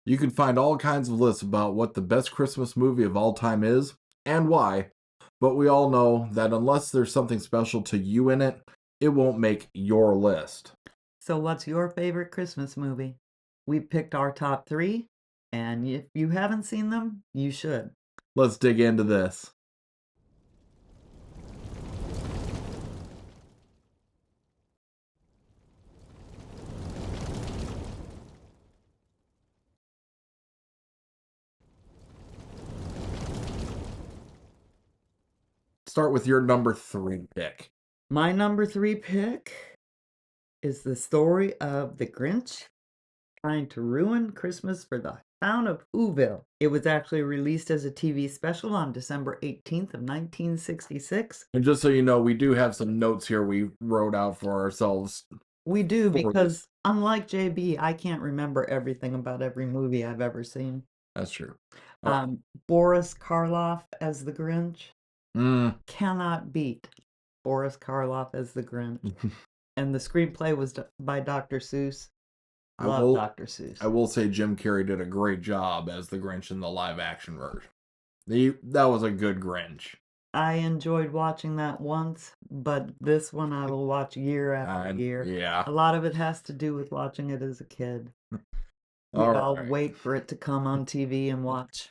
You can find all kinds of lists about what the best Christmas movie of all time is and why, but we all know that unless there's something special to you in it, it won't make your list. So what's your favorite Christmas movie? We picked our top 3, and if you haven't seen them, you should. Let's dig into this. Start with your number 3 pick. My number 3 pick is the story of the Grinch trying to ruin Christmas for the town of Whoville. It was actually released as a TV special on December 18th of 1966. And just so you know, we do have some notes here we wrote out for ourselves. We do, because unlike JB, I can't remember everything about every movie I've ever seen. That's true. Boris Karloff as the Grinch. Mm. Cannot beat Boris Karloff as the Grinch. And the screenplay was by Dr. Seuss. Love Dr. Seuss. I will say Jim Carrey did a great job as the Grinch in the live action version. That was a good Grinch. I enjoyed watching that once, but this one I will watch year after year. Yeah. A lot of it has to do with watching it as a kid. I'll wait for it to come on TV and watch.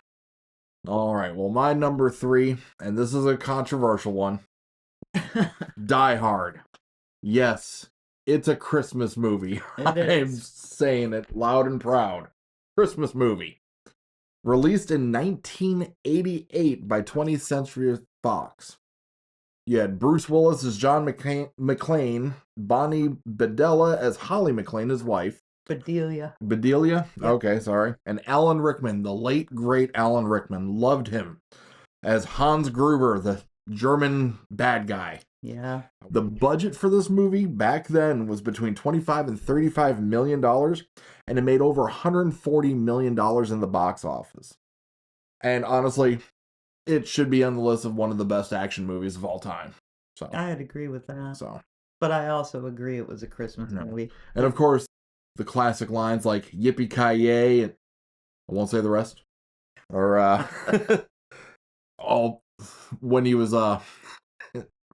All right. Well, my number 3, and this is a controversial one. Die Hard. Yes, it's a Christmas movie. I'm saying it loud and proud. Christmas movie. Released in 1988 by 20th Century Fox. You had Bruce Willis as John McClane, Bonnie Bedelia as Holly McClane, his wife. Bedelia? Yep. Okay, sorry. And Alan Rickman, the late, great Alan Rickman. Loved him. As Hans Gruber, the German bad guy. Yeah. The budget for this movie back then was between $25 and $35 million, and it made over $140 million in the box office. And honestly, it should be on the list of one of the best action movies of all time. So I'd agree with that. But I also agree it was a Christmas movie. And of course, the classic lines like "Yippee-ki-yay," and I won't say the rest. Or when he was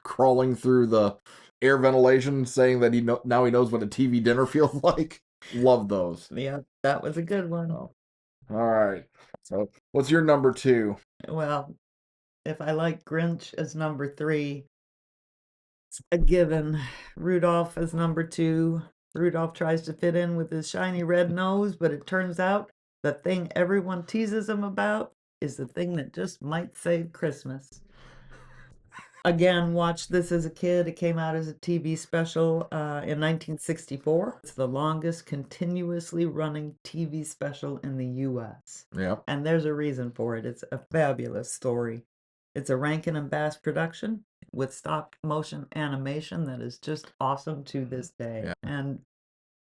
crawling through the air ventilation, saying that now he knows what a TV dinner feels like. Love those. Yeah, that was a good one. All right. So, what's your number 2? Well, if I like Grinch as number 3, it's a given. Rudolph as number 2. Rudolph tries to fit in with his shiny red nose, but it turns out the thing everyone teases him about is the thing that just might save Christmas. Again, watched this as a kid. It came out as a TV special in 1964. It's the longest continuously running TV special in the U.S. Yeah. And there's a reason for it. It's a fabulous story. It's a Rankin and Bass production with stop motion animation that is just awesome to this day. Yeah. And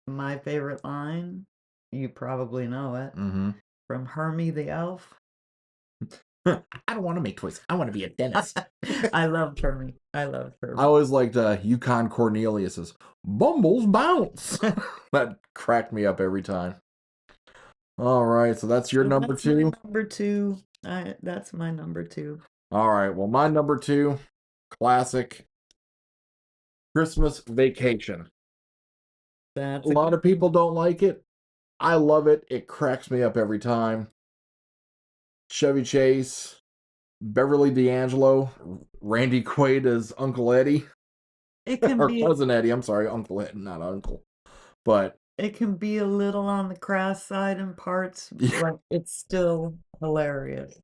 my favorite line, you probably know it, from Hermie the Elf. I don't want to make toys. I want to be a dentist. I love Hermie. I always liked Yukon Cornelius's Bumbles Bounce. That cracked me up every time. All right, so that's your number 2? Number 2. That's my number 2. All right, well, my number 2, classic Christmas Vacation. A lot of people don't like it. I love it. It cracks me up every time. Chevy Chase, Beverly D'Angelo, Randy Quaid as Uncle Eddie. It can or Cousin Eddie, I'm sorry, Uncle Eddie, not Uncle. But it can be a little on the crass side in parts, but it's still hilarious.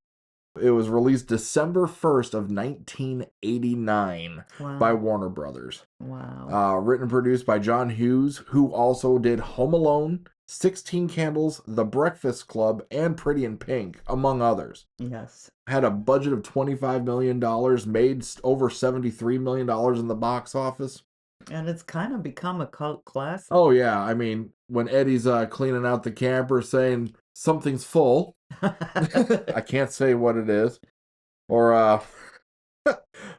It was released December 1st of 1989 by Warner Brothers. Wow. Written and produced by John Hughes, who also did Home Alone, 16 Candles, The Breakfast Club, and Pretty in Pink, among others. Yes. Had a budget of $25 million, made over $73 million in the box office. And it's kind of become a cult classic. Oh, yeah. I mean, when Eddie's cleaning out the camper saying something's full, I can't say what it is. Or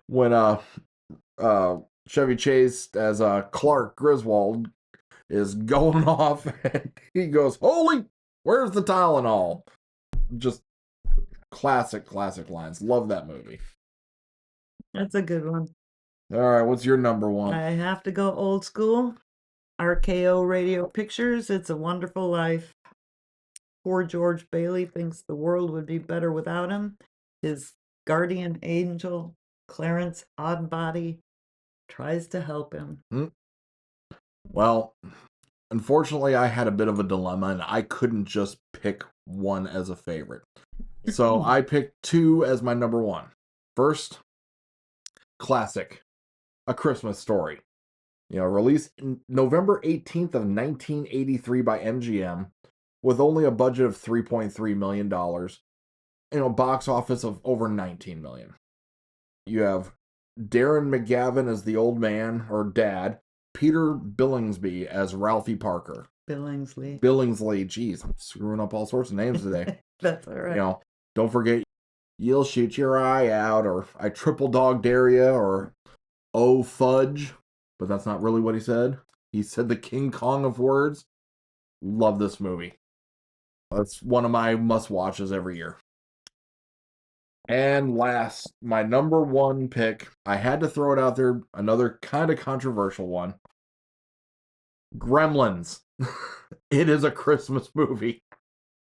when Chevy Chase as Clark Griswold is going off and he goes, "Holy Where's the Tylenol? Just classic lines. Love that movie. That's a good one. All right, what's your number one? I have to go old school. RKO Radio Pictures, It's a Wonderful Life. Poor George Bailey thinks the world would be better without him. His guardian angel, Clarence Oddbody, tries to help him. Well, unfortunately, I had a bit of a dilemma, and I couldn't just pick one as a favorite. So I picked two as my number one. First, classic, A Christmas Story. Released November 18th of 1983 by MGM with only a budget of $3.3 million. Box office of over $19 million. You have Darren McGavin as the old man, or dad, Peter Billingsby as Ralphie Parker. Billingsley. Geez, I'm screwing up all sorts of names today. That's all right. Don't forget, You'll Shoot Your Eye Out, or I Triple Dog Dare Ya, or Oh Fudge. But that's not really what he said. He said the King Kong of words. Love this movie. That's one of my must-watches every year. And last, my number one pick, I had to throw it out there, another kind of controversial one. Gremlins. It is a Christmas movie.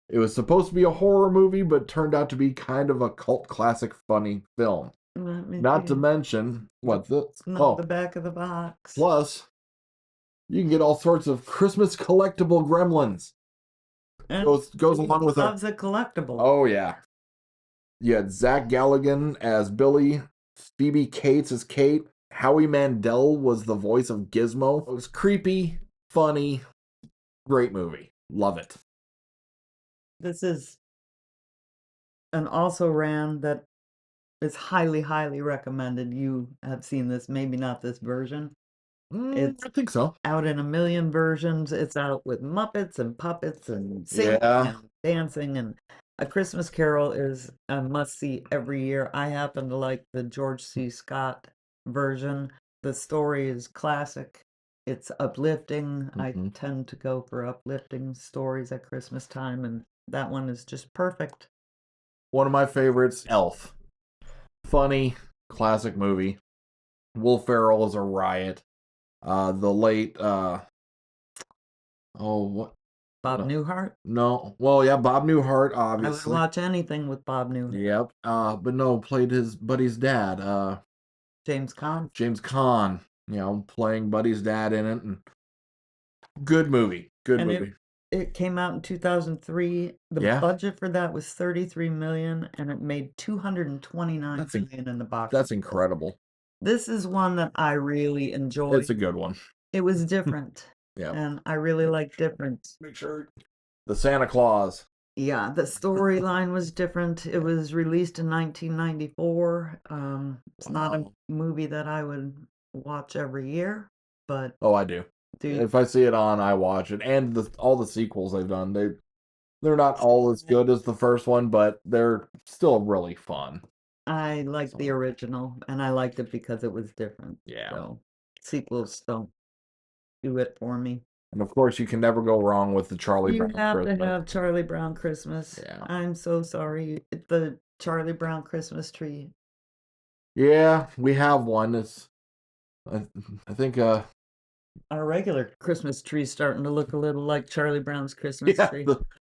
It was supposed to be a horror movie, but turned out to be kind of a cult classic funny film. Not to mention, the back of the box. Plus, you can get all sorts of Christmas collectible Gremlins. And goes along with loves a collectible. Oh, yeah. You had Zach Galligan as Billy, Phoebe Cates as Kate, Howie Mandel was the voice of Gizmo. It was creepy, funny, great movie. Love it. This is an also ran that is highly, highly recommended. You have seen this, maybe not this version. I think so. Out in a million versions. It's out with Muppets and puppets and singing and dancing. And A Christmas Carol is a must-see every year. I happen to like the George C. Scott version. The story is classic. It's uplifting. I tend to go for uplifting stories at Christmas time, and that one is just perfect. One of my favorites, Elf. Funny, classic movie. Will Ferrell is a riot. The late, Bob Newhart? No. Well, yeah, Bob Newhart, obviously. I would watch anything with Bob Newhart. Yep. But no, played his buddy's dad. James Caan. Playing Buddy's dad in it. And good movie. Good movie. It came out in 2003. The budget for that was $33 million, and it made $229 million in the box. That's incredible. This is one that I really enjoyed. It's a good one. It was different. Yeah. And I really like different. Make sure. The Santa Claus. Yeah, the storyline was different. It was released in 1994. It's not a movie that I would watch every year, but... Oh, I do. If I see it on, I watch it. And all the sequels they've done, they're not all as good as the first one, but they're still really fun. I like the original, and I liked it because it was different. Yeah. So sequels don't do it for me. And of course, you can never go wrong with the Charlie Brown Christmas. You have to have Charlie Brown Christmas. Yeah. I'm so sorry. The Charlie Brown Christmas tree. Yeah, we have one. It's, I think, our regular Christmas tree's starting to look a little like Charlie Brown's Christmas tree.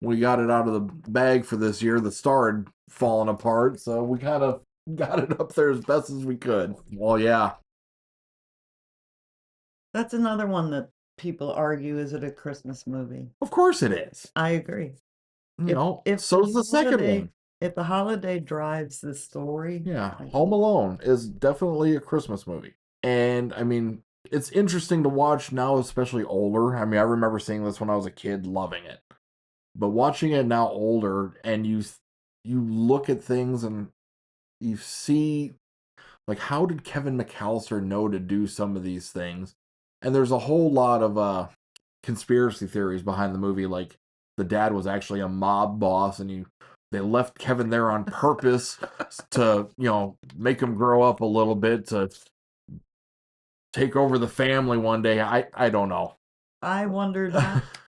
We got it out of the bag for this year. The star had fallen apart, so we kind of got it up there as best as we could. Well, yeah. That's another one that people argue, is it a Christmas movie? Of course it is. I agree. If so's the second one. If the holiday drives the story. Yeah, Home Alone is definitely a Christmas movie. And, I mean, it's interesting to watch now, especially older. I mean, I remember seeing this when I was a kid, loving it. But watching it now older, and you look at things and you see, like, how did Kevin McAllister know to do some of these things? And there's a whole lot of conspiracy theories behind the movie, like the dad was actually a mob boss, and they left Kevin there on purpose to, make him grow up a little bit, to take over the family one day. I don't know. I wondered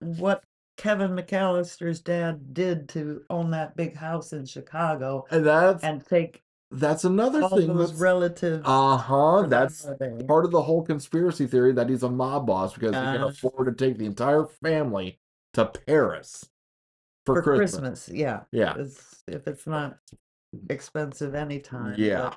what Kevin McAllister's dad did to own that big house in Chicago And take that's another all thing those that's relatives. That's part of the whole conspiracy theory that he's a mob boss because he can afford to take the entire family to Paris for Christmas. Yeah. Yeah. If it's not expensive anytime. Yeah.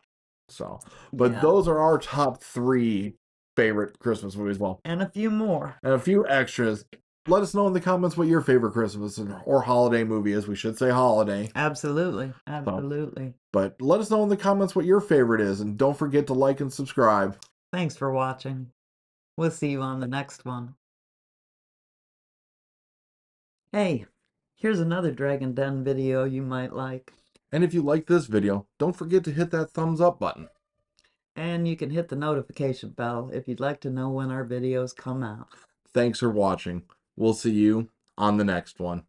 But yeah. those are our top 3 favorite Christmas movies. Well, and a few more. And a few extras. Let us know in the comments what your favorite Christmas or holiday movie is. We should say holiday. Absolutely. Absolutely. But let us know in the comments what your favorite is. And don't forget to like and subscribe. Thanks for watching. We'll see you on the next one. Hey, here's another DragonDen video you might like. And if you like this video, don't forget to hit that thumbs up button. And you can hit the notification bell if you'd like to know when our videos come out. Thanks for watching. We'll see you on the next one.